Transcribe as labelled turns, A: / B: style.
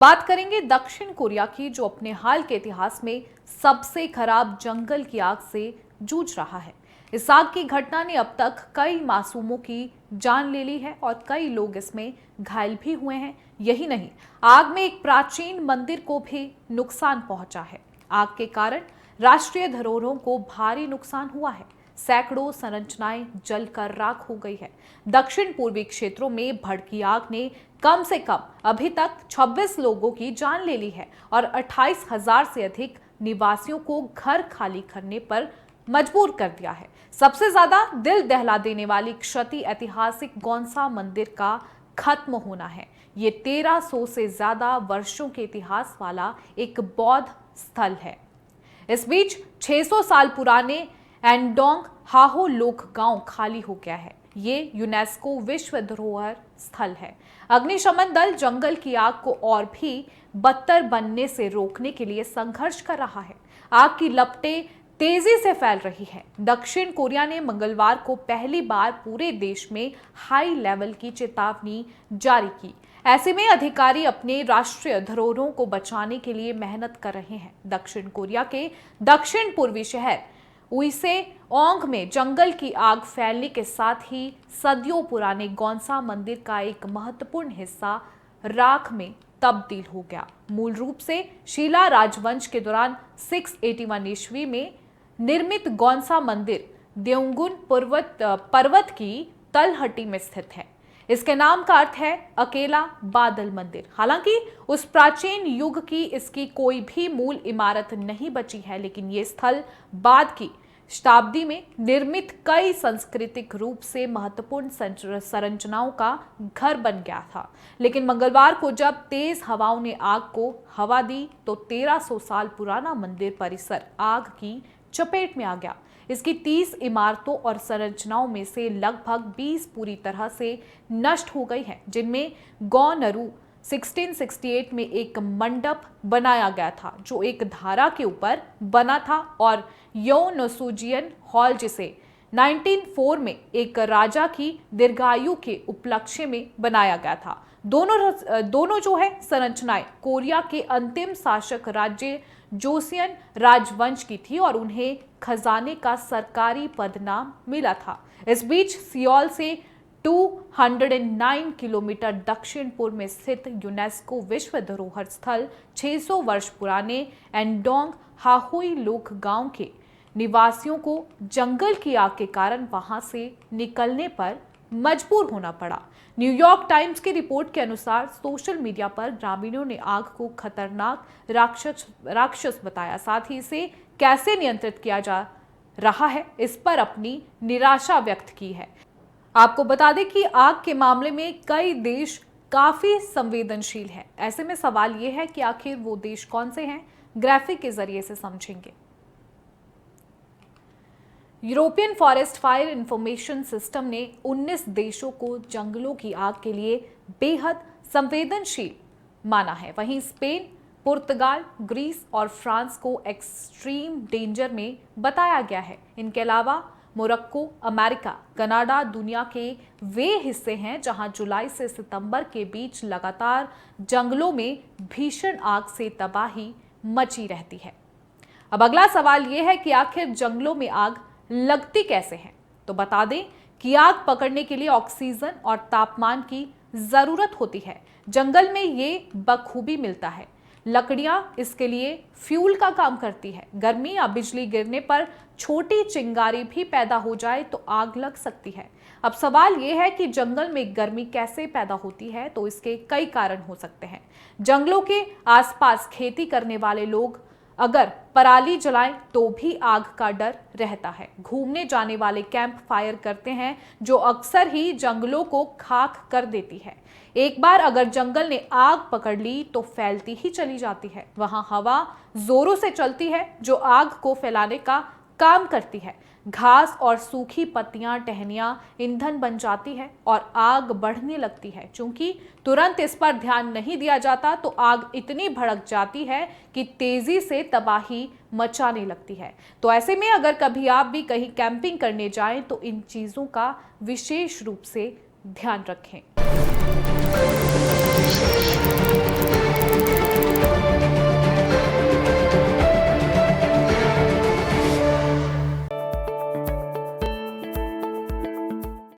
A: बात करेंगे दक्षिण कोरिया की, जो अपने हाल के इतिहास में सबसे खराब जंगल की आग से जूझ रहा है। इस आग की घटना ने अब तक कई मासूमों की जान ले ली है और कई लोग इसमें घायल भी हुए हैं। यही नहीं, आग में एक प्राचीन मंदिर को भी नुकसान पहुंचा है। आग के कारण राष्ट्रीय धरोहरों को भारी नुकसान हुआ है। सैकड़ों संरचनाएं जलकर राख हो गई है। दक्षिण पूर्वी क्षेत्रों में भड़की आग ने कम से कम अभी तक 26 लोगों की जान ले ली है और 28,000 से अधिक निवासियों को घर खाली करने पर मजबूर कर दिया है। सबसे ज्यादा दिल दहला देने वाली क्षति ऐतिहासिक गौनसा मंदिर का खत्म होना है। ये 1300 से ज्यादा वर्षों के इतिहास वाला एक बौद्ध स्थल है। इस बीच 600 साल पुराने एंडोंग हाहो लोक गांव खाली हो गया है। ये यूनेस्को विश्व धरोहर स्थल है। अग्निशमन दल जंगल की आग को और भी बदतर बनने से रोकने के लिए संघर्ष कर रहा है। आग की लपटें तेजी से फैल रही है। दक्षिण कोरिया ने मंगलवार को पहली बार पूरे देश में हाई लेवल की चेतावनी जारी की। ऐसे में अधिकारी अपने राष्ट्रीय धरोहरों को बचाने के लिए मेहनत कर रहे हैं। दक्षिण कोरिया के दक्षिण पूर्वी शहर उइसेओंग में जंगल की आग फैलने के साथ ही सदियों पुराने गौनसा मंदिर का एक महत्वपूर्ण हिस्सा राख में तब्दील हो गया। मूल रूप से शीला राजवंश के दौरान 681 ईस्वी में निर्मित गौनसा मंदिर देओंगुन पर्वत की तलहटी में स्थित है। इसके नाम का अर्थ है अकेला बादल मंदिर। हालांकि उस प्राचीन युग की इसकी कोई भी मूल इमारत नहीं बची है, लेकिन ये स्थल बाद की शताब्दी में निर्मित कई सांस्कृतिक रूप से महत्वपूर्ण संरचनाओं का घर बन गया था। लेकिन मंगलवार को जब तेज हवाओं ने आग को हवा दी तो 1300 साल पुराना मंदिर परिसर आग की चपेट में आ गया। इसकी 30 इमारतों और संरचनाओं में से लगभग 20 पूरी तरह से नष्ट हो गई हैं, जिनमें गौनरू 1668 में एक मंडप बनाया गया था जो एक धारा के ऊपर बना था, और योनोसुजियन हॉल जिसे 1904 में एक राजा की दीर्घायु के उपलक्ष्य में बनाया गया था। दोनों जो है संरचनाएं कोरिया के अंतिम शासक राज्य जोसियन राजवंश की थी और उन्हें खजाने का सरकारी पदनाम मिला था। इस बीच सियोल से 209 किलोमीटर दक्षिण पूर्व में स्थित यूनेस्को विश्व धरोहर स्थल 600 वर्ष पुराने एंडोंग हाहुई लोक गांव के निवासियों को जंगल की आग के कारण वहां से निकलने पर मजबूर होना पड़ा। न्यूयॉर्क टाइम्स की रिपोर्ट के अनुसार सोशल मीडिया पर ग्रामीणों ने आग को खतरनाक राक्षस बताया। साथ ही इसे कैसे नियंत्रित किया जा रहा है इस पर अपनी निराशा व्यक्त की है। आपको बता दें कि आग के मामले में कई देश काफी संवेदनशील हैं। ऐसे में सवाल यह है कि आखिर वो देश कौन से हैं। ग्राफिक के जरिए से समझेंगे। European forest fire information system ने 19 देशों को जंगलों की आग के लिए बेहद संवेदनशील माना है। वहीं स्पेन, पुर्तगाल, ग्रीस और फ्रांस को एक्सट्रीम डेंजर में बताया गया है। इनके अलावा मोरक्को, अमेरिका, कनाडा दुनिया के वे हिस्से हैं जहां जुलाई से सितंबर के बीच लगातार जंगलों में भीषण आग से तबाही मची रहती है। अब अगला सवाल यह है कि आखिर जंगलों में आग लगती कैसे है। तो बता दें कि आग पकड़ने के लिए ऑक्सीजन और तापमान की जरूरत होती है। जंगल में ये बखूबी मिलता है। लकड़ियां इसके लिए फ्यूल का काम करती है। गर्मी या बिजली गिरने पर छोटी चिंगारी भी पैदा हो जाए तो आग लग सकती है। अब सवाल यह है कि जंगल में गर्मी कैसे पैदा होती है, तो इसके कई कारण हो सकते हैं। जंगलों के आसपास खेती करने वाले लोग अगर पराली जलाएं तो भी आग का डर रहता है। घूमने जाने वाले कैंप फायर करते हैं जो अक्सर ही जंगलों को खाक कर देती है। एक बार अगर जंगल ने आग पकड़ ली तो फैलती ही चली जाती है। वहां हवा जोरों से चलती है जो आग को फैलाने का काम करती है। घास और सूखी पत्तियां, टहनियां ईंधन बन जाती है और आग बढ़ने लगती है। क्योंकि तुरंत इस पर ध्यान नहीं दिया जाता तो आग इतनी भड़क जाती है कि तेजी से तबाही मचाने लगती है। तो ऐसे में अगर कभी आप भी कहीं कैंपिंग करने जाएं तो इन चीजों का विशेष रूप से ध्यान रखें।